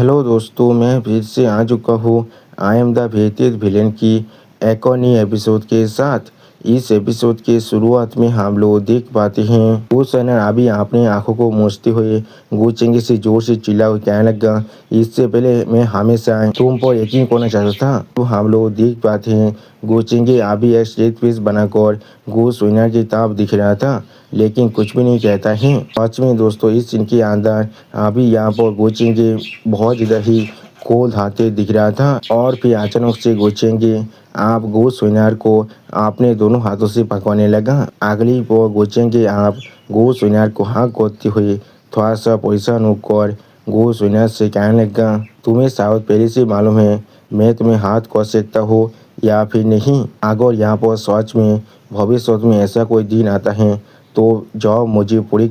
Hello दोस्तों, मैं फिर से आ चुका हूँ I am the waited villain की एक और नई एपिसोड के साथ। इस एपिसोड के शुरुआत में हम लोग देख पाते हैं गो सैनर अभी अपनी आंखों को मूंछते हुए गो चेंगे से जोर से चिल्ला हुआ कहने लगा, इससे पहले मैं हमेशा तुम पर यकीन करना चाहता था। तो हम लोग देख पाते हैं गो चेंगे अभी एक स्ट्रेट फेस बनाकर गो सैनर की तरफ दिख रहा था, लेकिन कुछ भी नहीं कहता है। सच में दोस्तों, इस सीन के अंदर अभी यहाँ पर गो चेंगे बहुत ज़्यादा ही कोल्ड हाथे दिख रहा था और फिर अचानक से गो चेंगे आप गो सोनार को अपने दोनों हाथों से पकड़ने लगा। अगली पर गो चेंगे आप गो सोनार को हाथ करते हुए थोड़ा सा परेशान होकर गो सोनार से कहने लगा, तुम्हें शायद पहले से मालूम है मैं तुम्हें हाथ कर सकता हूँ या फिर नहीं। अगर यहाँ पर सच में भविष्य में ऐसा कोई दिन आता है तो जाओ मुझे पूरी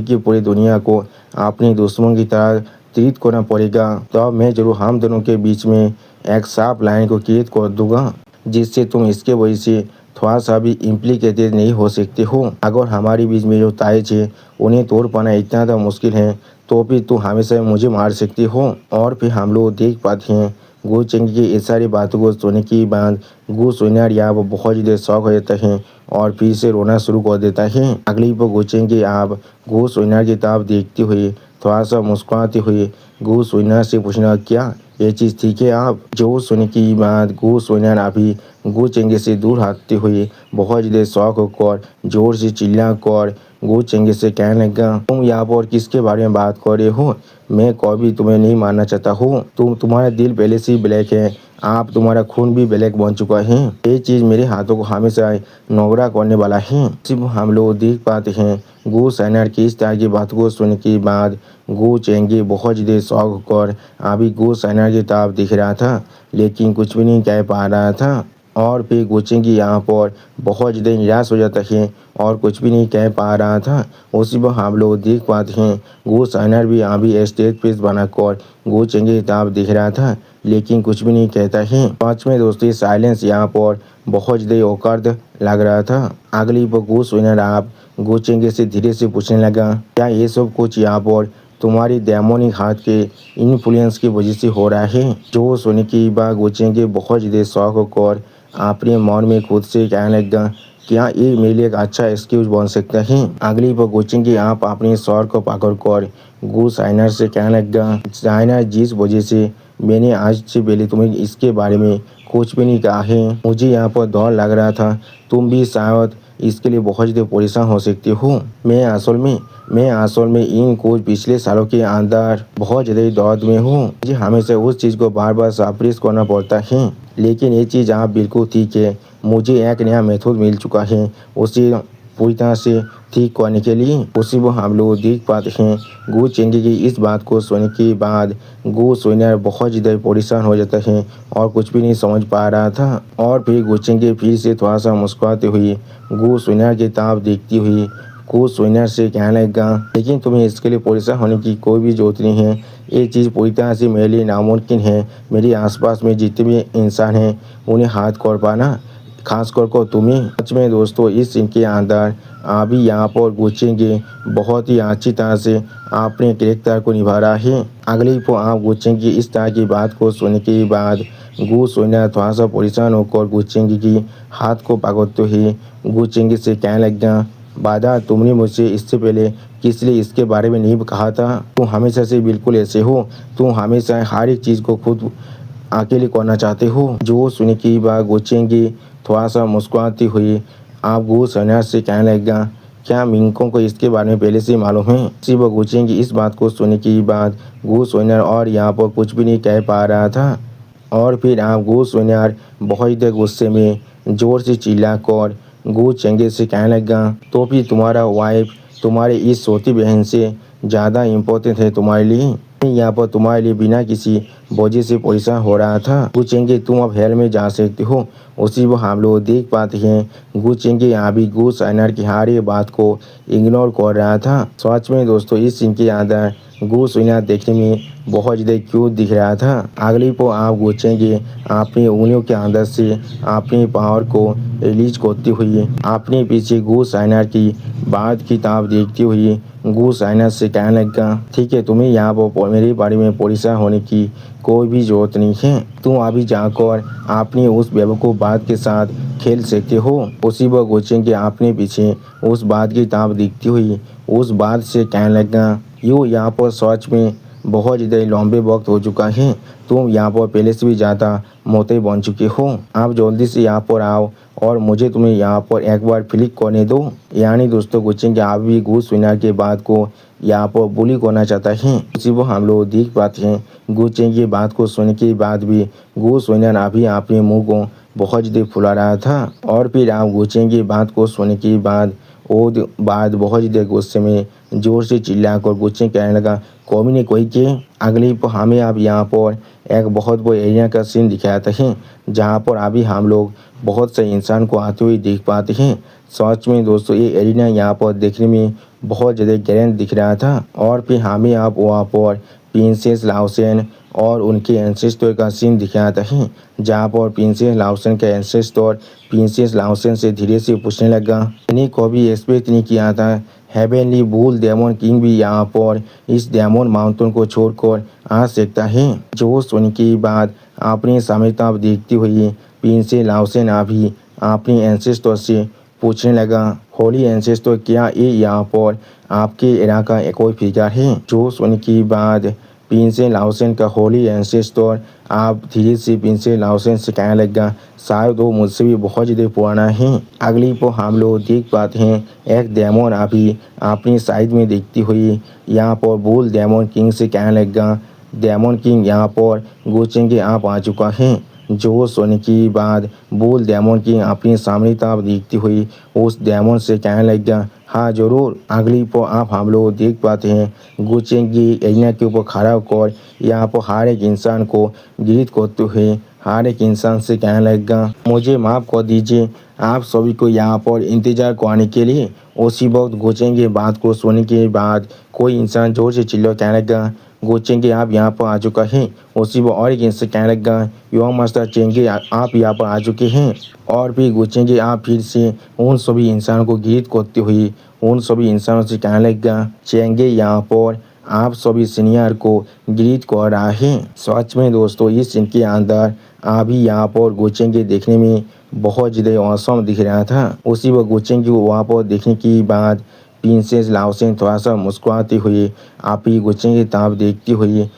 की पूरी दुनिया को अपने दुश्मन की तरह ट्रीट करना पड़ेगा। तो मैं जरूर हम दोनों के बीच में एक साफ लाइन को क्रिएट कर दूंगा, जिससे तुम इसके वजह से थोड़ा सा भी इम्प्लीकेटेड नहीं हो सकते हो। अगर हमारे बीच में जो ताइज है उन्हें तोड़ पाना इतना ज़्यादा मुश्किल है तो फिर तुम हमेशा मुझे मार सकते हो। और फिर हम लोग देख पाते हैं गो चेंगी की इस सारी बातों को सुनने के बाद गो सोनार यहाँ पर बहुत ज़्यादा शौक हो जाता है और फिर से रोना शुरू कर देता है। अगली पर गो चेंगी आप गो सोनार की तरफ देखते हुए थोड़ा सा मुस्कुराते हुए गो सोनार से पूछना, क्या ये चीज़ ठीक है आप? जो सुनने की बात गो सोनार अभी गो चेंगे से दूर हटते हुए बहुत ज़्यादा शौक होकर जोर से चिल्ला कर गो चेंगे से कहने लगा, तुम यहाँ पर किसके बारे में बात कर रहे हो? मैं कभी तुम्हें नहीं मानना चाहता हूँ। तुम्हारा दिल पहले से ही ब्लैक है, आप तुम्हारा खून भी ब्लैक बन चुका है। ये चीज़ मेरे हाथों को हमेशा नोगरा करने वाला है। सिर्फ हम लोग देख पाते हैं गो सैनर की इस तरह की बात को सुनने के बाद गो चेंगे बहुत ज़्यादा शौक होकर अभी गो सैनर की तरफ दिख रहा था, लेकिन कुछ भी नहीं कह पा रहा था। और फिर गो चेंगे यहाँ पर बहुत ज़्यादा निराश हो जाता है और कुछ भी नहीं कह पा रहा था। उसी पर हम लोग देख पाते हैं गो सैनर भी अभी स्टेज पेस बनाकर गो चेंगे की तरफ दिख रहा था, लेकिन कुछ भी नहीं कहता है। पाँच में दोस्तों साइलेंस यहाँ पर बहुत ज़्यादा औकार्द लग रहा था। अगली पर गो सोनार आप गो चेंगे से धीरे से पूछने लगा, क्या ये सब कुछ यहाँ पर तुम्हारी डेमोनिक हाथ के इन्फ्लुएंस की वजह से हो रहा है? जो सुनने की बाद गो चेंगे बहुत ज़्यादा शौक होकर अपने मन में खुद से कहने लगा, क्या ये मेरे लिए एक अच्छा एक्सक्यूज बन सकता है? अगली पर गो चेंगे आप अपने स्वर को पकड़कर गो साइनर से कहने लगा, साइनर जिस वजह से मैंने आज से पहले तुम्हें इसके बारे में कुछ भी नहीं कहा है, मुझे यहाँ पर डर लग रहा था तुम भी शायद इसके लिए बहुत ज़्यादा परेशान हो सकती हो। मैं असल में इन कुछ पिछले सालों के अंदर बहुत ज़्यादा दर्द में हूँ। मुझे हमेशा उस चीज़ को बार बार सप्रेस करना पड़ता है, लेकिन ये चीज़ आप बिल्कुल ठीक है। मुझे एक नया मेथड मिल चुका है उसे पूरी तरह से ठीक करने के लिए। उसी को हम लोग देख पाते हैं गो चेंगे की इस बात को सुनने के बाद गो सोनार बहुत ज़्यादा परेशान हो जाता है और कुछ भी नहीं समझ पा रहा था। और फिर गो चेंगे फिर से थोड़ा सा मुस्कुराते हुए गो सोनार की तरफ देखती हुई गो सोनार से कहने लगा, लेकिन तुम्हें इसके लिए परेशान होने की कोई भी जरूरत नहीं है। ये चीज़ पूरी तरह से मेरे लिए नामुमकिन है। मेरे आसपास में जितने भी इंसान हैं उन्हें हाथ कर पाना, खासकर को तुम्हें। सच में दोस्तों, इस सीन के अंदर अभी यहाँ पर गो चेंगे बहुत ही अच्छी तरह से अपने कैरेक्टर को निभा रहा है। अगली को आप गो चेंगे इस तरह की बात को सुनने के बाद गो सोनार थोड़ा सा परेशान होकर गो चेंगे की हाथ को पकड़ते हुए गो चेंगे से कहने लगा, बादा तुमने मुझसे इससे पहले किस लिए इसके बारे में नहीं कहा था? तुम हमेशा से बिल्कुल ऐसे हो, तुम हमेशा हर एक चीज़ को खुद अकेले करना चाहते हो। जो सुनने की बात गो चेंगे थोड़ा सा मुस्कुराती हुई आप गो सोनार से कहने लगा, क्या मिंको को इसके बारे में पहले से मालूम है? सिर्फ गो चेंगे इस बात को सुनने की बाद गो सोनार और यहाँ पर कुछ भी नहीं कह पा रहा था। और फिर आप गो सोनार बहुत देर गुस्से में जोर से चिल्ला कर गो चेंगे से कहने लगा, तो फिर तुम्हारा वाइफ तुम्हारे इस छोटी बहन से ज़्यादा इम्पोर्टेंट है तुम्हारे लिए? यहाँ पर तुम्हारे लिए बिना किसी वजह से परेशान हो रहा था। गो चेंगे तुम अब हेल में जा सकते हो। उसी वो हम लोग देख पाते हैं गो चेंगे यहाँ भी गो सोनार की हर एक बात को इग्नोर कर रहा था। सच में दोस्तों, इस सीन के अंदर गोश्त विनर देखने में बहुत ज़्यादा क्यूट दिख रहा था। अगली पो आप गोचेंगे अपनी उंगलियों के अंदर से अपनी पावर को रिलीज करती हुई अपने पीछे गोश्त विनर की बात किताब देखती हुई गोश्त विनर से कहने लगा, ठीक है, तुम्हें यहाँ पर मेरे बारे में परेशान होने की कोई भी जरूरत नहीं है। तुम अभी जाकर अपनी उस बेवकूफ़ बात के साथ खेल सकते हो। उसी वक्त गोचेंगे अपने पीछे उस बात की किताब देखती हुई उस बात से कहने लगा, यूँ यहाँ पर सच में बहुत ज़्यादा लंबे वक्त हो चुका है। तुम यहाँ पर पहले से भी ज़्यादा मोटे बन चुके हो। आप जल्दी से यहाँ पर आओ और मुझे तुम्हें यहाँ पर एक बार फ्लिक करने दो। यानी दोस्तों गोचेंगे आप भी गोश्त विनर के बात को यहाँ पर बुली करना चाहता है। इसी वो हम लोग देख पाते हैं गोचेंगे बात को सुनने के बाद भी गोश्त विनर अभी अपने मुँह को बहुत ज़्यादा फुला रहा था। और फिर आप गोचेंगे बात को सुनने के बाद वो बात बहुत ज़्यादा गुस्से में जोर से चिल्लाकर गोचे कहने लगा, कौमी ने कोई के अगली पर हमें आप यहाँ पर एक बहुत बड़े एरिया का सीन दिखाते हैं जहाँ पर अभी हम लोग बहुत से इंसान को आते हुए देख पाते हैं। सच में दोस्तों ये एरिया यहाँ पर देखने में बहुत ज़्यादा ग्रैंड दिख रहा था। और फिर हमें आप वहाँ पर प्रिंसेस लाओसेन और उनके एंसेस्टर का सीन दिखाता है जहाँ पर प्रिंसेस लाओसेन का एंसेस्टर प्रिंसेस लाओसेन से धीरे से पूछने लगा, मैंने कभी एक्सपेक्ट नहीं किया था हेवनली बुल डेमन किंग भी यहाँ पर इस डेमन माउंटेन को छोड़कर आ सकता है। जो सुनने के बाद अपने सामने देखती हुई प्रिंसेस लाओसेन अभी अपने एंसेस्टर से पूछने लगा, होली एंसेस्टर क्या ये यहाँ पर आपके इलाका कोई फिगर है? जो सुनने के बाद प्रिंसेस लाओसेन का होली एंसेस्टर आप धीरे से प्रिंसेस लाओसेन से कहने लगा, शायद वो मुझसे भी बहुत ज़्यादा पुराना है। अगली पर हम लोग देख पाते हैं एक डेमन अभी अपनी साइड में देखती हुई यहाँ पर बुल डेमन किंग से कहने लगा, डेमन किंग यहाँ पर गोचेंगे आप आ चुका है। जो सोने की बाद बुल डेमन किंग अपने सामने तरफ देखती हुई उस डेमन से कहने लगा, हाँ ज़रूर। अगली पर आप हम लोग देख पाते हैं गोचेंगी एरिया के ऊपर खड़ा होकर यहाँ पर हर एक इंसान को ग्रीट करते हुए हर एक इंसान से कहने लगा, मुझे माफ़ कर दीजिए आप सभी को यहाँ पर इंतज़ार करने के लिए। उसी वक्त गोचेंगे बात को सुनने के बाद कोई इंसान जोर से चिल्ला कहने लगा, गोचेंगे आप यहाँ पर आ चुका है। उसी वक्त और एक इंसान कहने लगा, युवा मास्टर चेंगे आप यहाँ पर आ चुके हैं। और फिर गोचेंगे आप फिर से उन सभी इंसानों को ग्रीट करते हुए उन सभी इंसानों से कहने लगा, चेंगे यहाँ पर आप सभी सीनियर को ग्रीट कर रहा है। सच में दोस्तों इस सीन के अंदर अभी यहाँ पर गोचेंगे देखने में बहुत ज़्यादा औसम दिख रहा था। उसी वक्त गोचेंगे वहाँ पर देखने के बाद प्रिंसेस लाओसेन थोड़ा सा मुस्कुराते हुए आप ही गोचेंगे ताप देखती हुई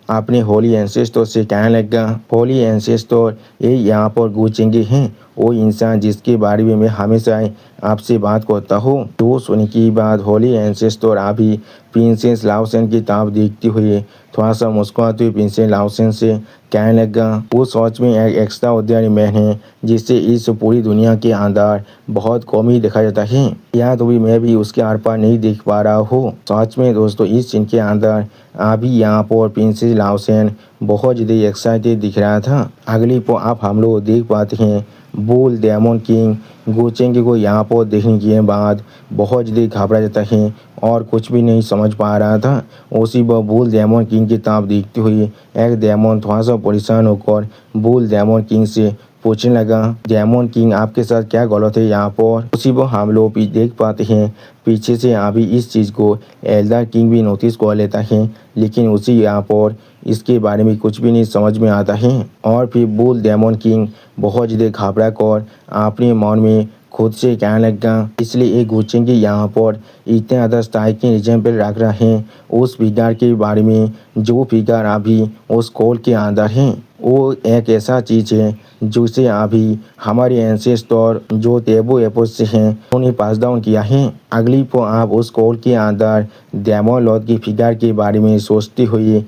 अपने होली एंसेस्टर से कहने लगा, होली एंसेस्टर ये यहाँ पर गोचेंगे हैं वो इंसान जिसके बारे में मैं हमेशा आपसे बात करता हूँ। तो सुनने की बाद होली एंसेस्टर अभी प्रिंसेस लाओसेन की ताप देखती हुई थोड़ा सा मुस्कुराते हुए प्रिंसेस लाओसेन से कहने लगा, वो सच में एक एक्स्ट्रा ऑर्डिनरी मैन है जिससे इस पूरी दुनिया के अंदर बहुत कम ही देखा जाता है। यहाँ तो भी मैं भी उसके आर पार नहीं देख पा रहा हूँ। सच में दोस्तों इस सीन के अंदर अभी यहाँ पर प्रिंसेस लाओसेन बहुत ज़्यादा एक्साइटेड दिख रहा था। अगली पर आप हम लोग देख पाते हैं बुल डेमन किंग गोचेंगे को यहाँ पर देखने के बाद बहुत ज़्यादा घबरा जाता है और कुछ भी नहीं समझ पा रहा था। उसी पर बुल डेमन किंग की ताप देखते हुए एक डेमन थोड़ा सा परेशान होकर बुल डेमन किंग से पूछने लगा, डेमन किंग आपके साथ क्या गलत है यहाँ पर? उसी पर हम लोग भी देख पाते हैं पीछे से अभी इस चीज़ को एल्डर किंग भी नोटिस कर लेता है लेकिन उसी यहाँ पर इसके बारे में कुछ भी नहीं समझ में आता है। और फिर बुल डेमन किंग बहुत ज़्यादा घबरा कर अपने मन में खुद से कहने लगा, इसलिए एक गोचेंगे यहाँ पर इतने ज़्यादा स्ट्राइकिंग के एग्जाम्पल रख रहे हैं उस फिगर के बारे में जो फिगर अभी उस कॉल के अंदर है। वो एक ऐसा चीज़ है जिसे अभी हमारे एंसेस्टर जो तेबो एपोस से हैं उन्हें पास डाउन किया है। अगली पर आप उस कॉल के अंदर डेमन लॉर्ड की फिगर के बारे में सोचते हुए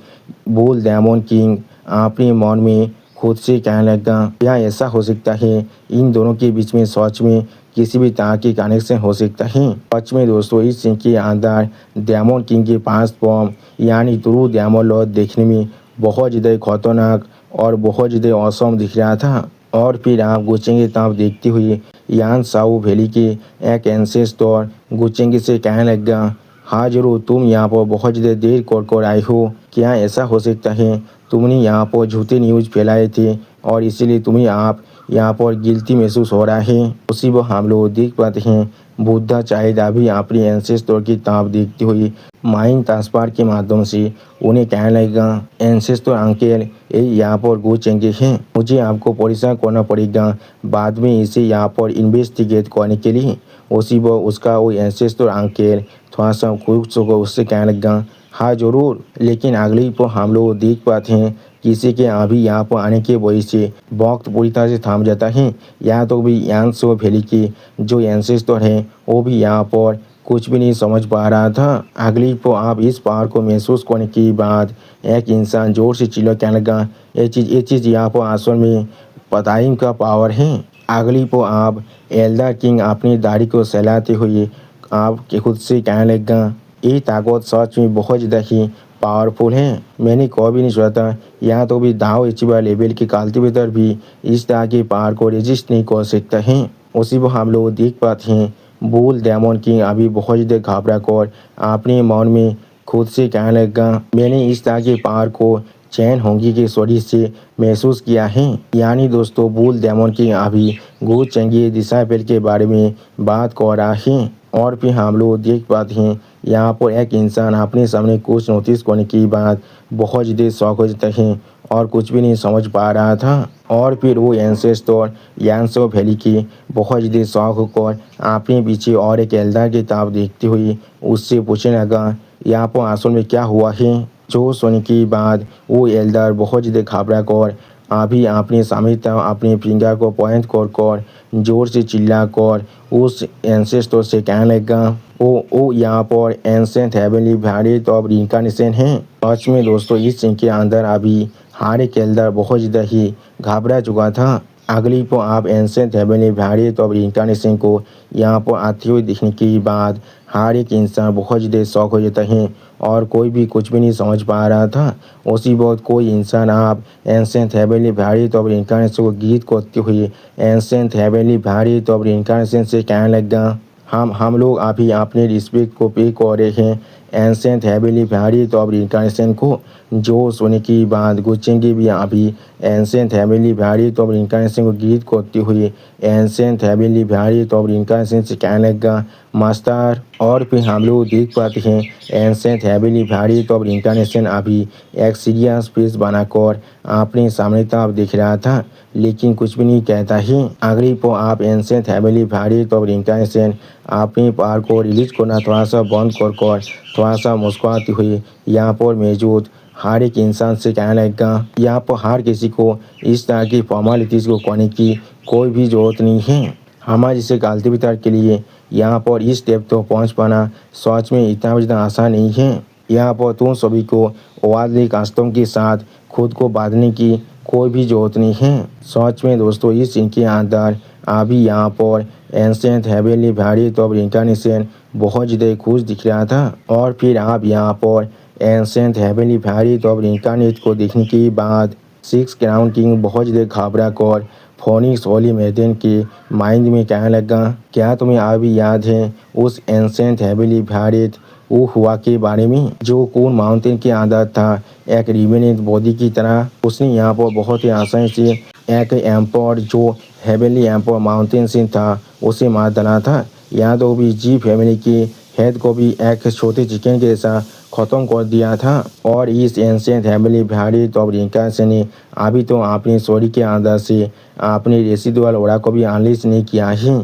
बुल डेमन किंग अपने मन में खुद से कहने लगा, क्या ऐसा हो सकता है इन दोनों के बीच में सच में किसी भी तरह की कनेक्शन हो सकता है? सच में दोस्तों इस सीन के अंदर डेमन किंग के पास फॉर्म यानी ट्रू डेमन लॉर्ड देखने में बहुत ज़्यादा खतरनाक और बहुत ज़्यादा औसम दिख रहा था। और फिर आप गोचेंगे तब देखते हुए यान साउ वैली के एक एंसेस्टर गोचेंगे से कहने लगा, हाँ जरूर, तुम यहाँ पर बहुत ज़्यादा देर कर आई हो। क्या ऐसा हो सकता है तुमने यहाँ पर झूठे न्यूज़ फैलाए थे और इसीलिए तुम्हें आप यहाँ पर गिल्टी महसूस हो रहा है। उसी वो हम लोग देख पाते हैं बुद्धा शायद अभी अपनी एंसेस्टर की ताप देखती हुई माइंड ट्रांसफर के माध्यम से उन्हें कहने लगेगा, एंसेस्टर अंकल ये यहाँ पर गुचेंगे हैं, मुझे आपको परेशान करना पड़ेगा बाद में इसे यहाँ पर इन्वेस्टिगेट करने के लिए। उसी वो उसका वो एंसेस्टर अंकल थोड़ा सा खुश होकर उससे कहने लगा, हाँ जरूर, लेकिन अगली पर हम लोग देख पाते हैं किसी के अभी यहाँ पर आने की वजह से वक्त पूरी तरह से थम जाता है। यहाँ तो भी यांसो वैली के जो एंसेस्टर हैं वो भी यहाँ पर कुछ भी नहीं समझ पा रहा था। अगली पर आप इस पहाड़ को महसूस करने के बाद एक इंसान जोर से चिल्ला कहने लगा, ये चीज़ यहाँ पर असल में पताइम का पावर है। अगली पर आप एल्डर किंग अपनी दाढ़ी को सहलाते हुए आप खुद से कहने लगा, ये ताकत सच में बहुत ज़्यादा ही पावरफुल है। मैंने कभी नहीं सोचा था यहाँ तो भी दाव एचिबा लेवल के कल्टीवेटर भी इस तरह के पावर को रेजिस्ट नहीं कर सकता है। उसी को हम लोग देख पाते हैं बुल डेमन किंग अभी बहुत ज़्यादा घबरा कर अपने मन में खुद से कहने लगा, मैंने इस तरह के पावर को चैन होंगी के शरीर से महसूस किया है। यानी दोस्तों बुल डेमन किंग अभी गो चंगी दिशा पेल के बारे में बात कर रहा है। और फिर हम लोग देख पाते हैं यहाँ पर एक इंसान अपने सामने कुछ नोटिस करने के बाद बहुत ज़्यादा शौक हो जाता है और कुछ भी नहीं समझ पा रहा था। और फिर वो एंसेस्टर यांसो वैली की बहुत ज़्यादा शौक होकर अपने पीछे और एक एल्डर की ताप देखते हुए उससे पूछने लगा, यहाँ पर असल में क्या हुआ है। जो सुनने के बाद वो एल्डर बहुत ज़्यादा घबरा कर अभी अपने सामने अपने फिंगर को पॉइंट कर जोर से चिल्ला कर उस एंसेस्टर से कहने लगा, ओ यहाँ पर एंसेंट हेवनली वैरायटी ऑफ रिइंकार्नेशन है। सच में दोस्तों इस सीन के अंदर अभी हर एक एल्डर बहुत ज़्यादा ही घबरा चुका था। अगली पर आप ancient heavenly variety of reincarnation को यहाँ पर आते हुए देखने के बाद हर एक इंसान बहुत ज़्यादा शौक हो जाता है और कोई भी कुछ भी नहीं समझ पा रहा था। उसी वक्त कोई इंसान आप ancient heavenly variety of reincarnation को गीत करते हुए ancient heavenly variety of reincarnation से कहने लगा, हम लोग अभी अपने रिस्पेक्ट को पे कर रहे हैं ancient heavenly variety of reincarnation को। जो सुनने की बाद गुचेंगे भी अभी ancient heavenly variety of reincarnation को गीत करते हुए ancient heavenly variety of reincarnation से कहने लगा, मास्टर। और फिर हम लोग देख पाते हैं एंसेंट हेवनली वैरायटी ऑफ रिइंकार्नेशन अभी एक सीरियस फेस बनाकर अपने सामने तरफ दिख रहा था लेकिन कुछ भी नहीं कहता है। अगली पर आप एंसेंट हेवनली वैरायटी ऑफ रिइंकार्नेशन अपने पावर को रिलीज करना थोड़ा सा बंद कर थोड़ा सा मुस्कुराती हुई यहाँ पर मौजूद हर एक इंसान से कहने लगेगा, यहाँ पर हर किसी को इस तरह की फॉर्मेलिटीज़ को करने की कोई भी ज़रूरत नहीं है। हमारे जैसे कल्टीवेटर के लिए यहाँ पर इस स्टेप तो पहुँच पाना सच में इतना ज़्यादा आसान नहीं है। यहाँ पर तुम सभी को वादली कस्टम के साथ खुद को बांधने की कोई भी ज़रूरत नहीं है। सच में दोस्तों इस इनके अंदर अभी यहाँ पर एंसेंट हेवनली वैरायटी ऑफ रिइंकार्नेशन बहुत ज़्यादा खुश दिख रहा था। और फिर आप यहाँ पर ancient heavenly variety of reincarnation को देखने के बाद सिक्स क्राउन किंग बहुत ज़्यादा घबरा कर फोनिक्स होली मैदान के माइंड में कहने लगा, क्या तुम्हें अभी याद है उस एंसेंट हेवनली वैरायटी वो हुआ के बारे में जो कून माउंटेन के अंदर था एक रिमेनेंट बॉडी की तरह। उसने यहाँ पर बहुत ही आसानी से एक एम्पर जो हेवनली एम्पर माउंटेन से था उसे मार डाला था। यहाँ तो भी जी फैमिली के हेड को भी एक छोटे चिकन के जैसा ख़त्म कर दिया था। और इस एंसेंट हेवनली वैरायटी ऑफ रिइंकार्नेशन ने अभी तो अपनी स्टोरी के अंदर से अपने रेसिडुअल ओरा को भी अनलीश नहीं किया है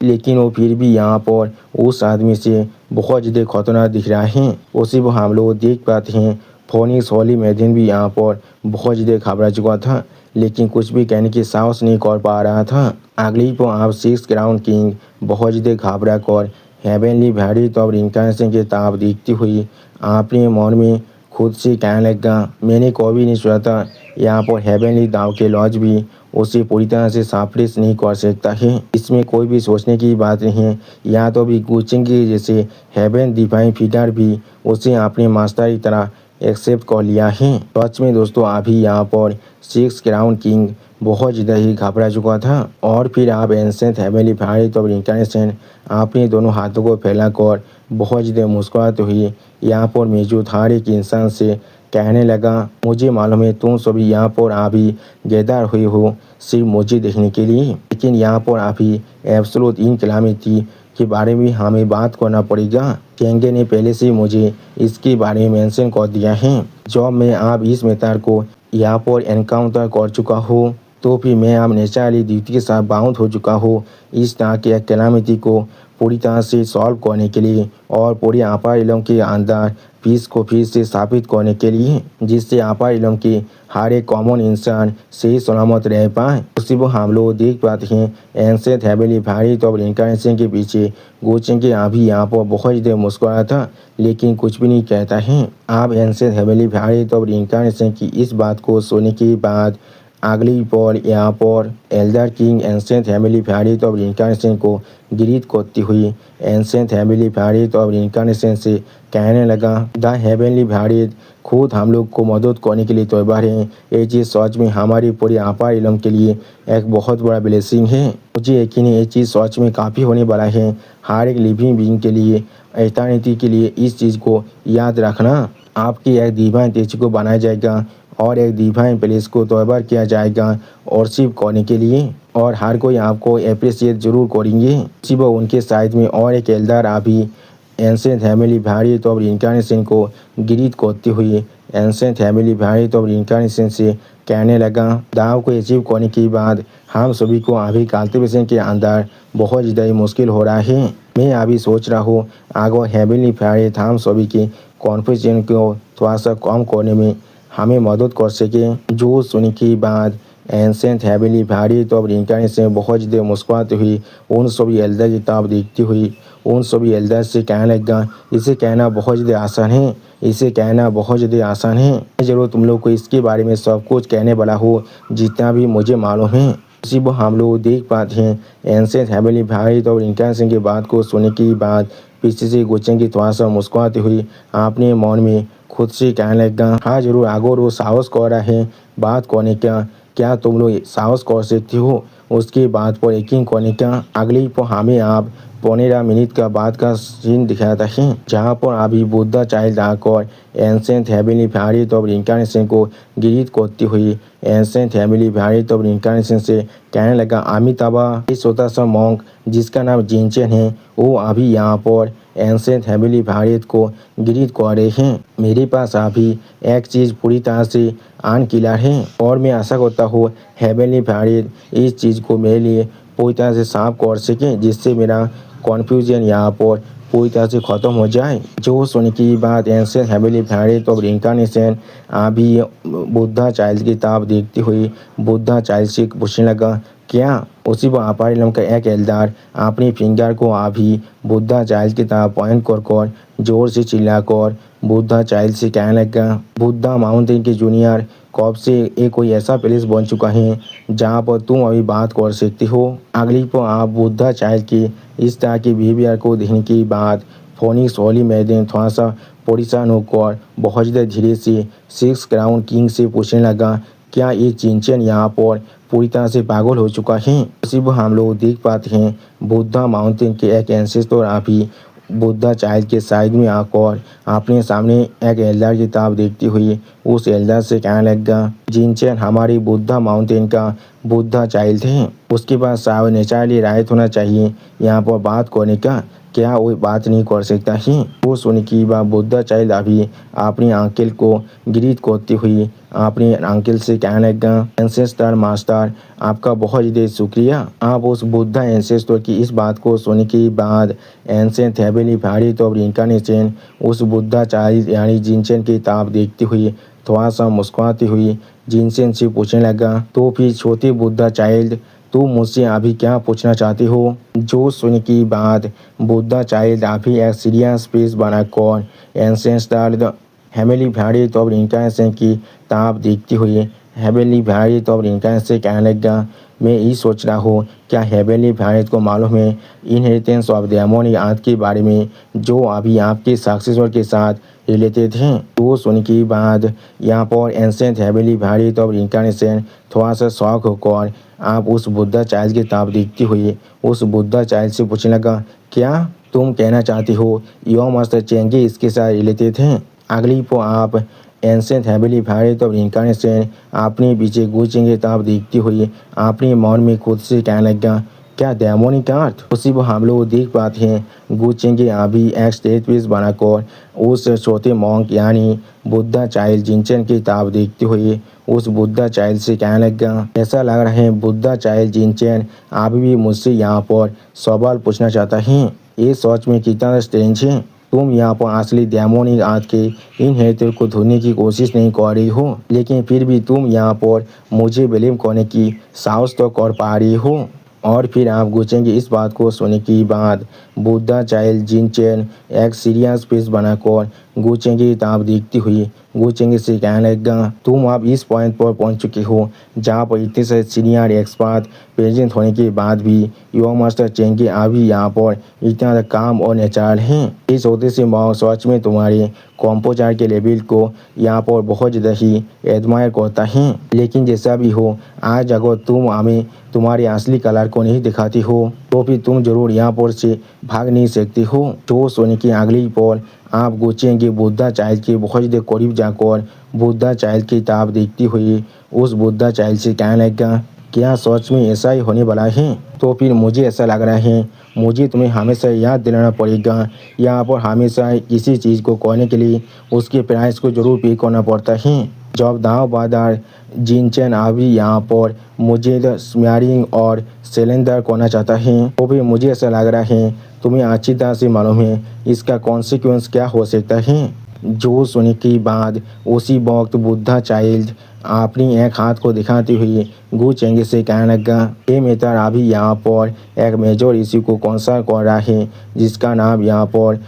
लेकिन वो फिर भी यहाँ पर उस आदमी से बहुत ज़्यादा खतरनाक दिख रहा है। उसी को हम लोग देख पाते हैं फोनिक्स होली मैदान भी यहाँ पर बहुत ज़्यादा घबरा चुका था लेकिन कुछ भी कहने की साहस नहीं कर पा रहा था। अगली को आप सिक्स क्राउन किंग बहुत ज़्यादा घबरा कर हेवनली वैरायटी ऑफ रिइंकार्नेशन के ताप देखती हुई अपने मन में खुद से कहने लगा, मैंने कभी नहीं सोचा था यहाँ पर हेवनली दाव के लॉज भी उसे पूरी तरह से सप्रेस नहीं कर सकता है। इसमें कोई भी सोचने की बात नहीं है। यहाँ तो भी गुचिंग के जैसे हेवन डिवाइन फिगर भी उसे अपने मास्टर की तरह एक्सेप्ट कर लिया है। सच में दोस्तों अभी यहाँ पर 6 क्राउन किंग बहुत ज़्यादा ही घबरा चुका था और फिर आप एंसेंट हेवनली फायर ऑफ रिइंकार्नेशन आपने दोनों हाथों को फैलाकर बहुत ज़्यादा मुस्कुराते हुए यहाँ पर मौजूद हर एक इंसान से कहने लगा, मुझे मालूम है तुम सभी यहाँ पर अभी गैदर हुए हो सिर्फ मुझे देखने के लिए, लेकिन यहाँ पर अभी एब्सोल्यूट इनकैलामिटी के बारे में हमें बात करना पड़ेगा। केंगे ने पहले से मुझे इसके बारे में मेंशन कर दिया है। जब मैं आप इस मेथड को यहाँ पर एनकाउंटर कर चुका हूँ तो फिर मैं अब नेचुरली ड्यूटी के साथ बाउंड हो चुका हूँ इस तरह के कैलामिटी को पूरी तरह से सॉल्व करने के लिए और पूरे अपर इलम के अंदर पीस को फिर से स्थापित करने के लिए, जिससे अपर इलम के हर एक कॉमन इंसान सही सलामत रह पाए। उसी वो हम लोग देख पाते हैं एंसेंट हेवनली फायर ऑफ रिइंकार्नेशन के पीछे गोचेंगे अभी यहाँ पर बहुत ज़्यादा मुस्कुरा था लेकिन कुछ भी नहीं कहता है। आप एंसेंट हेवनली फायर ऑफ रिइंकार्नेशन की इस बात को सुनने के बाद अगली पर यहाँ पर elder king ancient heavenly fire of reincarnation को ग्रीट करती हुई ancient heavenly fire of reincarnation से कहने लगा, द हेवनली फायर खुद हम लोग को मदद करने के लिए तैयार है। ये चीज़ सच में हमारी पूरी अपर इलम के लिए एक बहुत बड़ा ब्लेसिंग है। मुझे यकीन है ये चीज़ सच में काफ़ी होने वाला है। हर एक लिविंग बीइंग के लिए एटर्निटी के लिए इस चीज़ को याद रखना। आपकी एक डिवाइन तेज को बनाया जाएगा और एक डिवाइन प्लेस को तैयार किया जाएगा और सिर्फ करने के लिए, और हर कोई आपको अप्रिशिएट जरूर करेंगे। सिर्फ उनके साइड में और एक एल्डर अभी ancient heavenly fire of reincarnation को ग्रीट करते हुए ancient heavenly fire of reincarnation से कहने लगा, दाव को अचीव करने के बाद हम सभी को अभी कल्टिवेशन के अंदर बहुत ज़्यादा ही मुश्किल हो रहा है। मैं अभी सोच रहा हूँ अगर हेवनली फायर हम सभी के कॉन्फिडेंस को थोड़ा सा कम करने में हमें मदद कर सके। जो सुनने के बाद एंसेंट हेवनली फायर ऑफ रिइंकार्नेशन बहुत ज़्यादा मुस्कुराती हुई उन सभी एल्डर की तरफ देखती हुई उन सभी एल्डर से कहने लगा, इसे कहना बहुत ज़्यादा आसान है, इसे कहना बहुत ज़्यादा आसान है। मैं ज़रूर तुम लोग को इसके बारे में सब कुछ कहने वाला हूँ जितना भी मुझे मालूम है। इसी वो हम लोग देख पाते हैं एंसेंट हेवनली फायर ऑफ रिइंकार्नेशन की बात को सुनने के बाद पीछे से गोचेंगे थोड़ा सा मुस्कुराती हुई आपने मौन में खुद से कहने लगा, हाँ जरूर अगर वो साहस कर रहा है बात करने का, क्या तुम लोग साहस कर सकते हो उसकी बात पर यकीन करने का। अगली पर हमें आप 15 मिनट का बाद का सीन दिखाता है जहाँ पर अभी बुद्धा चाइल्ड आकर ancient heavenly fire of reincarnation को ग्रीट करती हुई ancient heavenly fire of reincarnation से कहने लगा, अमिताभा इस छोटा सा मॉन्क जिसका नाम जिनचेन है वो अभी यहाँ पर एंसेंट हेवनली फायर को ग्रीट कर रहे हैं। मेरे पास अभी एक चीज़ पूरी तरह से अनक्लियर है और मैं आशा करता हूँ हेवनली फायर इस चीज़ को मेरे लिए पूरी तरह से साफ कर सके जिससे मेरा कॉन्फ्यूजन यहाँ पर पूरी तरह से ख़त्म हो जाए। जो सुनने की बात एंसेंट हेवनली फायर ऑफ रिइंकार्नेशन अभी बुद्धा चाइल्ड की तरफ देखती हुई बुद्धा चाइल्ड से पूछने लगा, क्या उसी वो अपर इलम का एक एल्डर अपनी फिंगर को अभी बुद्धा चाइल्ड की तरफ पॉइंट कर जोर से चिल्लाकर बुद्धा चाइल्ड से कहने लगा, बुद्धा माउंटेन के जूनियर कब से ये कोई ऐसा प्लेस बन चुका है जहाँ पर तुम अभी बात कर सकती हो। अगली पर आप बुद्धा चाइल्ड की इस तरह की बिहेवियर को देखने के बाद फोनिक्स होली मैडम थोड़ा सा परेशान होकर बहुत ज़्यादा धीरे से 6 क्राउन किंग से पूछने लगा, क्या ये चिंचन यहाँ पर पूरी तरह से पागल हो चुका है। सिर्फ हम लोग देख पाते हैं बुद्धा माउंटेन के एक एंसेस्टर अभी बुद्धा चाइल्ड के साइड में आकर अपने सामने एक एल्डर की तरफ देखती हुई उस एल्डर से कहने लगा, जिनचेन हमारी बुद्धा माउंटेन का बुद्धा चाइल्ड है, उसके पास शायद नेचुरली राइट होना चाहिए यहाँ पर बात करने का, क्या वो बात नहीं कर सकता है। वो सुन की बात बुद्धा चाइल्ड अभी अपने अंकल को ग्रीट करती हुई अपने अंकल से कहने लगा, एंसेस्टर मास्टर आपका बहुत ज़्यादा शुक्रिया। आप उस बुद्धा एंसेस्टर की इस बात को सुनने के बाद एंसेंट हेवनली फायर ऑफ रिइंकार्नेशन उस बुद्धा चाइल्ड यानी जिनचेन की तरफ देखती हुई थोड़ा सा मुस्कुराती हुई जिनचेन से पूछने लगा, तो फिर छोटे बुद्धा चाइल्ड तुम मुझसे अभी क्या पूछना चाहते हो। जो सुन की बात बुद्धा चाइल्ड अभी एक सीरियस फेस बनाकर एंसेस्टर हेवनली फायर ऑफ रिइंकार्नेशन की तरफ देखती हुई हेवनली फायर ऑफ रिइंकार्नेशन कहने लगा, मैं ये सोच रहा हूँ क्या हेवनली प्लैनेट को मालूम है इनहेरिटेंस ऑफ डेमोनिक आर्ट के बारे में जो अभी आपके सक्सेसर के साथ रिलेटेड हैं। तो सुनने के बाद यहाँ पर ancient heavenly planet of incarnation थोड़ा सा शौक होकर आप उस बुद्धा चाइल्ड की ताब देखते हुए उस बुद्धा चाइल्ड से पूछने लगा, क्या तुम कहना चाहती हो योर मस्ट चेंजेस इसके साथ रिलेटेड हैं। अगली को आप ancient heavenly planet of incarnation अपने पीछे गुचेंगे ताब देखते हुए अपने मन में खुद से कहने लगा, क्या डेमोनिक आर्ट। उसी को हम लोग देख पाते हैं गुचेंगे अभी एक स्टेज पीस बनाकर उस छोटे मॉन्क यानी बुद्धा चाइल्ड जिनचन की ताब देखते हुए उस बुद्धा चाइल्ड से कहने लगा, ऐसा लग रहा है बुद्धा चाइल्ड जिनचन अभी भी मुझसे यहाँ पर सवाल पूछना चाहता है। ये सोच में कितना स्ट्रेंज है, तुम यहाँ पर असली डेमोनिक आर्ट के इन हेतु को ढूंढने की कोशिश नहीं कर रही हो, लेकिन फिर भी तुम यहाँ पर मुझे बिलीव करने की साहस तो कर पा रही हो। और फिर आप गुचेंगे इस बात को सुनने के बाद बुद्धा चाइल्ड जिनचैन एक सीरियस फेस बनाकर गुचेंगे ताब देखती हुई गुचेंगे से कहने लगा, तुम अब इस पॉइंट पर पहुंच चुके हो जहां पर इतने से सीनियर एक्सपर्ट प्रेजेंट होने के बाद भी युवा मास्टर चेंगे अभी यहाँ पर इतना काम और नेचुरल हैं। इस होते से सच में तुम्हारे कंपोजर के लेवल को यहाँ पर बहुत ज़्यादा ही एडमायर करता है। लेकिन जैसा भी हो आज अगर तुम हमें तुम्हारे असली कलर को नहीं दिखाती हो तो फिर तुम जरूर यहाँ पर से भाग नहीं सकती हो। जो सोने की अगली पल आप गुचेंगे बुद्धा चाइल्ड के बहुत ज़्यादा करीब जाकर बुद्धा चाइल्ड की ताब देखती हुई उस बुद्धा चाइल्ड से कहने लगा, क्या सच में ऐसा ही होने वाला है। तो फिर मुझे ऐसा लग रहा है मुझे तुम्हें हमेशा याद दिलाना पड़ेगा यहाँ पर हमेशा किसी चीज़ को करने के लिए उसके प्राइस को जरूर पे करना पड़ता है। जब दाव बादार जिनचैन अभी यहाँ पर मुझे स्मियरिंग और सिलेंडर करना चाहता है तो भी मुझे ऐसा लग रहा है तुम्हें अच्छी तरह से मालूम है इसका कॉन्सिक्वेंस क्या हो सकता है। जो सुनने के बाद उसी वक्त बुद्धा चाइल्ड अपनी एक हाथ को दिखाते हुए गुचेंगे से कहने लगा, ये मेटर अभी यहाँ पर एक मेजर इश्यू को कंसर्न कर रहा है जिसका नाम यहाँ पर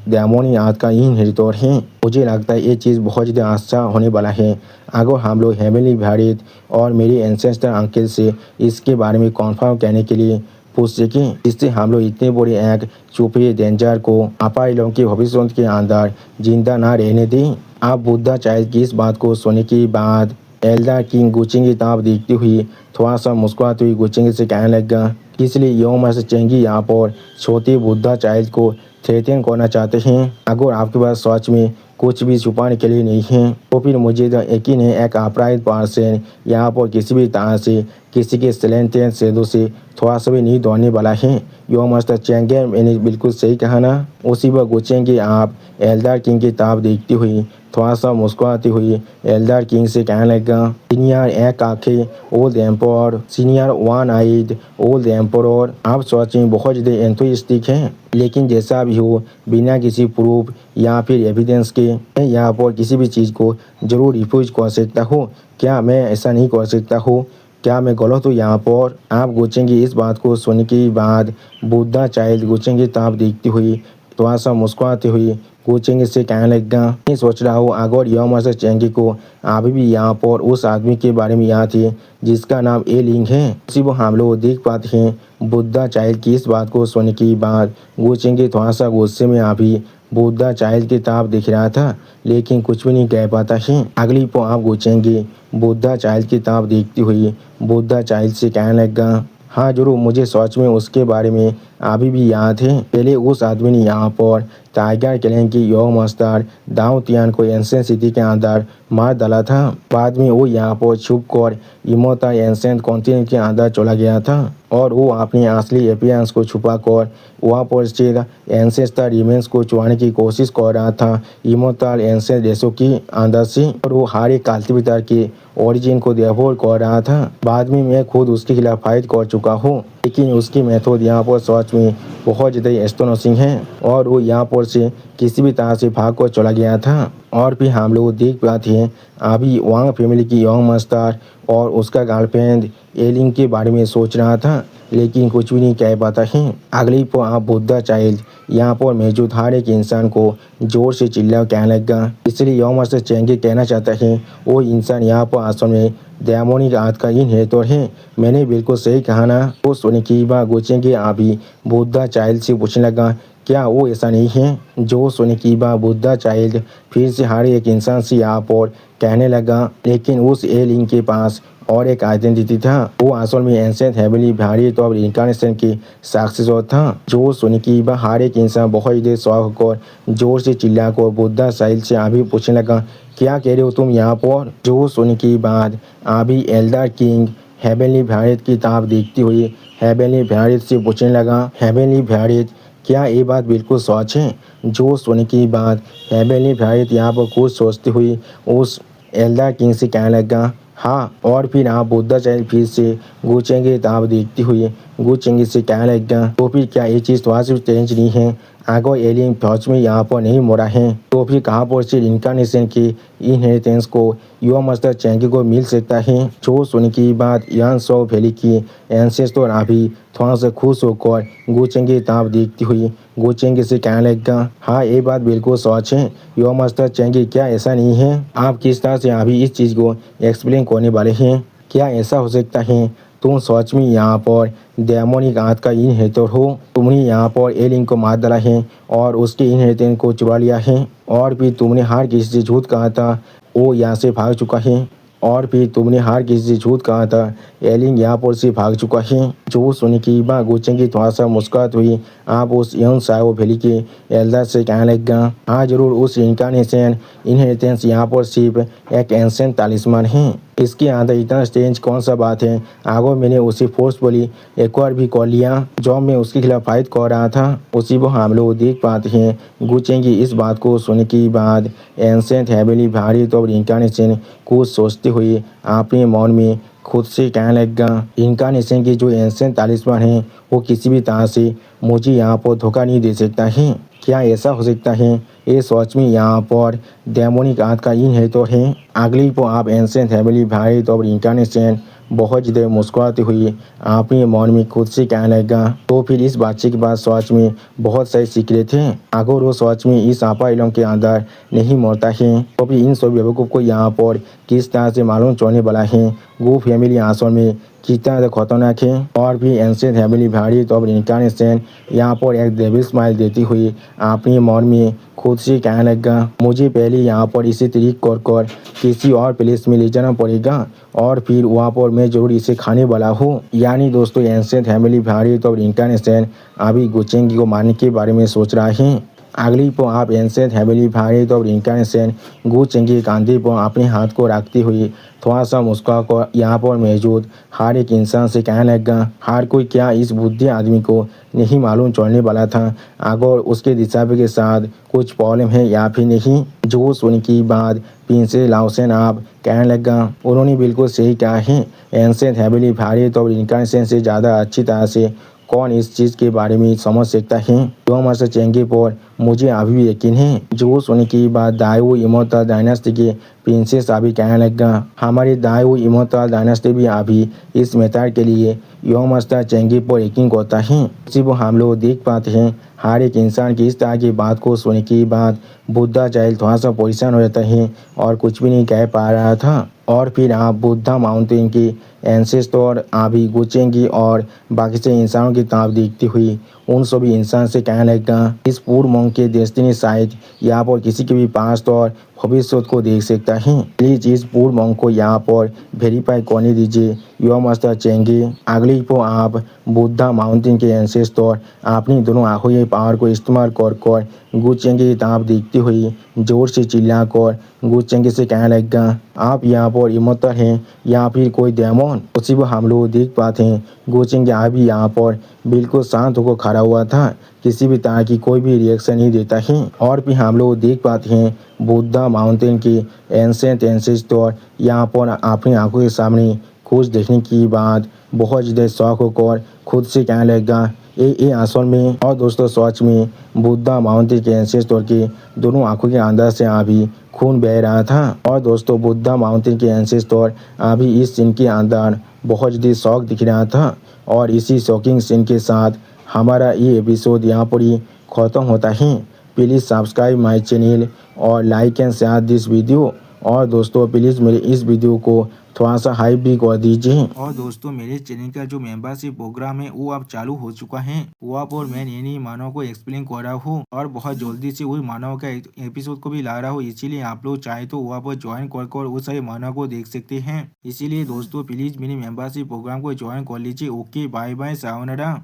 डेमोनिक आर्ट का इनहेरिटर है। मुझे लगता है ये चीज़ बहुत ज़्यादा अच्छा होने वाला है अगर हम लोग हेवनली प्लैनेट और मेरे एंसेस्टर अंकल से इसके बारे में कन्फर्म करने के लिए पूछ सकें, जिससे हम लोग इतने बड़े एक छुपे डेंजर को अपारिलों के भविष्य के अंदर जिंदा ना रहने दें। आप बुद्धा चाइल्ड की इस बात को सुनने के बाद एल्डर किंग गुचेंगे ताब देखती हुई थोड़ा सा मुस्कुराती हुई गुचेंगे से कहने लगा, इसलिए योम से चेंगी यहाँ पर छोटे बुद्धा चाइल्ड को थ्रेटन करना चाहते हैं। अगर आपके पास सच में कुछ भी छुपाने के लिए नहीं है तो फिर मुझे तो यकीन है एक अपराध पर्सन यहाँ पर किसी भी तरह से किसी के सिलेंटेंट शेदों से थोड़ा सा भी नहीं दौड़ने वाला है। यो मस्त चेंगे मैंने बिल्कुल सही कहा ना। उसी पर गुचेंगे आप एल्डर किंग की ताब देखती हुई थोड़ा सा मुस्कुराती हुई एल्डर किंग से कहने लगा, सीनियर एक आंखें ओल्ड एम्पर सीनियर वन आइड ओल्ड एम्पर आप सच में बहुत ज़्यादा एंथुसियास्टिक हैं, लेकिन जैसा भी हो बिना किसी प्रूफ या फिर एविडेंस के मैं यहाँ पर किसी भी चीज़ को जरूर रिफ्यूज कर सकता हूँ। क्या मैं ऐसा नहीं कर सकता हूँ? क्या मैं गलत हूँ यहाँ पर? आप गुचेंगे इस बात को सुनने के बाद बुद्धा चाइल्ड गुचेंगे ताब देखती हुई थोड़ा सा मुस्कुराती हुई गुचेंगे से कहने लगा, मैं सोच रहा हूँ अगर यम से चेंगे को अभी भी यहाँ पर उस आदमी के बारे में याद है जिसका नाम ए लिंग है। उसी को हम लोग देख पाते हैं बुद्धा चाइल्ड की इस बात को सुनने के बाद गुचेंगे थोड़ा सा गुस्से में अभी बुद्धा चाइल्ड की ताब दिख रहा था लेकिन कुछ भी नहीं कह पाता है। अगली को आप गुचेंगे बुद्धा चाइल्ड की ताब देखती हुई बुद्धा चाइल्ड से कहने लगा, हाँ जरूर मुझे सच में उसके बारे में अभी भी याद है। पहले उस आदमी ने यहाँ पर टाइगर क्लैन की योम मास्टर दाऊ तियान को एंसेंट सिटी के अंदर मार डाला था। बाद में वो यहाँ पर छुप कर इमोता एंसेंट कॉन्टिनेंट के अंदर चला गया था और वो अपनी असली अपीयरेंस को छुपा कर वहाँ पर स्थित एंसेस्टर रिमेंस को चुराने की कोशिश कर रहा था इमोर्टल एंसेंट देशों की अंदर से, और वो हर एक कल्टिवेटर के ओरिजिन को डेवोर कर रहा था। बाद में मैं खुद उसके खिलाफ फाइट कर चुका हूँ लेकिन उसकी मेथड यहाँ पर सच में बहुत ज़्यादा एस्टोनिशिंग है और वो यहाँ पर से किसी भी तरह से भाग कर चला गया था। और फिर हम लोग देख पाते हैं अभी वांग फैमिली की यंग मास्टर और उसका गर्लफ्रेंड एलिंग के बारे में सोच रहा था लेकिन कुछ भी नहीं कह पाता है। अगली पर आप बुद्धा चाइल्ड यहाँ पर मौजूद हर एक इंसान को जोर से चिल्ला कहने लगा, इसलिए यंग मास्टर चेंगे कहना चाहता है वो इंसान यहाँ पर असल में डेमोनिक आत्मा का इनहेरिटर है। मैंने बिल्कुल सही कहा ना। वो सुनने के बाद गुचेंगे अभी बुद्धा चाइल्ड से पूछने लगा, क्या वो ऐसा नहीं है? जो सुनने के बाद बुद्धा चाइल्ड फिर से हर एक इंसान से यहाँ पर कहने लगा, लेकिन उस एलियन के पास और एक आइडेंटिटी था। वो असल में एंशिएंट हेवनली भारी तो इनकारनेशन की सक्सेसर था। जो सुन की बा हर एक इंसान बहुत ही शौक और जोर से चिल्ला कर बुद्धा साहिल से अभी पूछने लगा, क्या कह रहे हो तुम यहाँ पर? जो सुन की बाद अभी एल्डर किंग हेवनली भारत की ताब देखती हुई हेवनली भारत से पूछने लगा, हेवनली भारत क्या ये बात बिल्कुल सच है? जो सुन की बात हेवनली भारत यहाँ पर कुछ सोचती हुई उस एल्डर किंग से कहने लगा, हाँ। और फिर आप बुद्धा चाइल्ड फिर से गुचेंगे ताब देखती हुई गुचेंगे से कहने लगा, तो फिर क्या ये चीज़ थोड़ा सी चेंज नहीं है? अगर एलियन फौज में यहाँ पर नहीं मोड़ा है तो फिर कहाँ पर से इनकारनेशन की इनहेरिटेंस को युवा मास्टर चैंगी को मिल सकता है? जो सुन की बात यान सो वैली की एंसेस्टर अभी थोड़ा सा खुश होकर गुचेंगे ताब देखती हुई गुचेंगे से कहने लगा, हाँ ये बात बिल्कुल सच है युवा मास्टर चैंगी, क्या ऐसा नहीं है? आप किस तरह से अभी इस चीज़ को एक्सप्लेन करने वाले हैं? क्या ऐसा हो सकता है तुम सच में यहाँ पर डेमोनिक आत्मा का इनहेरिटर हो? तुमने यहाँ पर एलियन को मार डाला है और उसके इनहेरिटेंस को चुरा लिया है, और फिर तुमने हर किसी से झूठ कहा था वो यहाँ से भाग चुका है, और फिर तुमने हर किसी से झूठ कहा था एलियन यहाँ पर से भाग चुका है। जो सुन की बा गुचेंगी थोड़ा सा मुस्कुरात हुई आप उस यंग सायो वैली के एल्डर से कहने लगा, हाँ जरूर, उस इनकारनेशन इनहेरिटेंस यहाँ पर सिर्फ एक एंशिएंट तालिस्मान है। इसके अंदर इतना स्ट्रेंज कौन सा बात है? आगो मैंने उसे फोर्सफुली एक्वायर भी कर लिया जब मैं उसके खिलाफ फाइट कर रहा था। उसी को हम लोग देख पाते हैं। गुचेंगी इस बात को सुनने के बाद एंशिएंट हेवनली भारी तो इनकारनेशन कुछ सोचते हुए अपने मन में खुद से कहने लगा, इनकारनेशन की जो एंशिएंट तालिस्मान है वो किसी भी तरह से मुझे यहाँ पर धोखा नहीं दे सकता है। क्या ऐसा हो सकता है ये सच में यहाँ पर डेमोनिक आत्मा का इनहेरिटर है? अगली को आप एंशिएंट हेवनली भारी तो इनकारनेशन बहुत ज़्यादा मुस्कुराती हुई अपने मन में खुद से कहने लगा, तो फिर इस बच्चे के पास सच में बहुत सारे सीक्रेट हैं। अगर वो सच में इस आपा इलम के अंदर नहीं मरता है तो फिर इन सभी बेवकूफ़ को यहाँ पर किस तरह से मालूम चलने वाला है वो फैमिली असल में कितना ज़्यादा खतरनाक है। और भी एंशिएंट हेवनली भारी तो इनकारनेशन यहाँ पर एक डेविल स्माइल देती हुई अपने मन में खुद से कहने लगा, मुझे पहले यहाँ पर इसे तरीक कर किसी और प्लेस में ले जाना पड़ेगा और फिर वहाँ पर मैं जरूर इसे खाने वाला हूँ। यानी दोस्तों एंशिएंट हेवनली भारी तो इनकारनेशन अभी गुचेंगी को मारने के बारे में सोच रहा है। अगली पर आप एंशिएंट हेवनली भारी तो इनकारनेशन गुचेंगी के कंधे पर अपने हाथ को रखती हुई थोड़ा सा मुस्कुरा कर यहाँ पर मौजूद हर एक इंसान से कहने लगा, हर कोई क्या इस बुद्धि आदमी को नहीं मालूम चलने वाला था अगर उसके दिशावे के साथ कुछ प्रॉब्लम है या फिर नहीं? जो सुन की बाद प्रिंसेस लाओसेन आप कहने लगा, उन्होंने बिल्कुल सही कहा है। एंशिएंट हेवनली भारी तो इनकारनेशन से ज़्यादा अच्छी तरह से कौन इस चीज़ के बारे में समझ सकता है? जो मास्टर चेंगे पर मुझे अभी भी यकीन है। जो सुनने की बात दायु इमोर्टल डायनेस्टी के प्रिंसेस अभी कहने लगा, हमारी दायु इमोर्टल डायनेस्टी भी अभी इस मेथड के लिए यो मास्टर चेंगे पर यकीन करता है। इसी को हम लोग देख पाते हैं हर एक इंसान की इस तरह की बात को सुनने के बाद बुद्धा चाइल्ड थोड़ा सा परेशान हो जाता है और कुछ भी नहीं कह पा रहा था। और फिर आप बुद्धा माउंटेन की एंसेस्टर अभी गुचेंगी और बाकी से इंसानों की ताब देखती हुई उन सभी इंसान से कहने लगा, इस पूर्व मंग के डेस्टिनी शायद यहाँ पर किसी के भी पास्ट और भविष्य को देख सकता है। प्लीज इस पूर्व मंग को यहाँ पर वेरीफाई करने दीजिए योर मास्टर चेंगे। अगली को आप बुद्धा माउंटेन के एंसेस्टर अपनी दोनों आंखों के पावर को इस्तेमाल कर गुचेंगे की ताब देखती हुई जोर से चिल्लाकर गुचेंगे से कहने लगा, आप यहाँ पर इमोर्टल हैं या फिर कोई डेमन? उसी को हम लोग देख पाते हैं गुचेंगे अभी यहाँ पर बिल्कुल शांत होकर खड़ा हुआ था, किसी भी तरह की कोई भी रिएक्शन नहीं देता है। और भी हम लोग देख पाते हैं बुद्धा माउंटेन की एंशिएंट एंसेस्टर यहाँ पर अपनी आंखों के सामने कुछ देखने की बाद बहुत ज़्यादा शौक होकर खुद से कहने लगा, ये असल में। और दोस्तों सच में बुद्धा माउंटेन के एंसेस्टर के दोनों आंखों के अंदर से अभी खून बह रहा था। और दोस्तों बुद्धा माउंटेन के एंसेस्टर अभी इस सीन के अंदर बहुत ज़्यादा शौक दिख रहा था। और इसी शॉकिंग सीन के साथ हमारा ये एपिसोड यहाँ पर ही ख़त्म होता है। प्लीज़ सब्सक्राइब माय चैनल और like and share this video. और दोस्तों प्लीज़ मेरे इस वीडियो को थोड़ा सा हाइप भी कर दीजिए। और दोस्तों मेरे चैनल का जो मेंबरशिप प्रोग्राम है वो अब चालू हो चुका है। वो आप और मैं नई मानव को एक्सप्लेन कर रहा हूँ और बहुत जल्दी से वही मानव का एपिसोड को भी ला रहा हूँ। इसीलिए आप लोग चाहे तो वो आप ज्वाइन कर उस सारे मानव को देख सकते हैं। इसीलिए दोस्तों प्लीज मेरी मेंबरशिप प्रोग्राम को ज्वाइन कर लीजिए। Okay bye bye sayonara.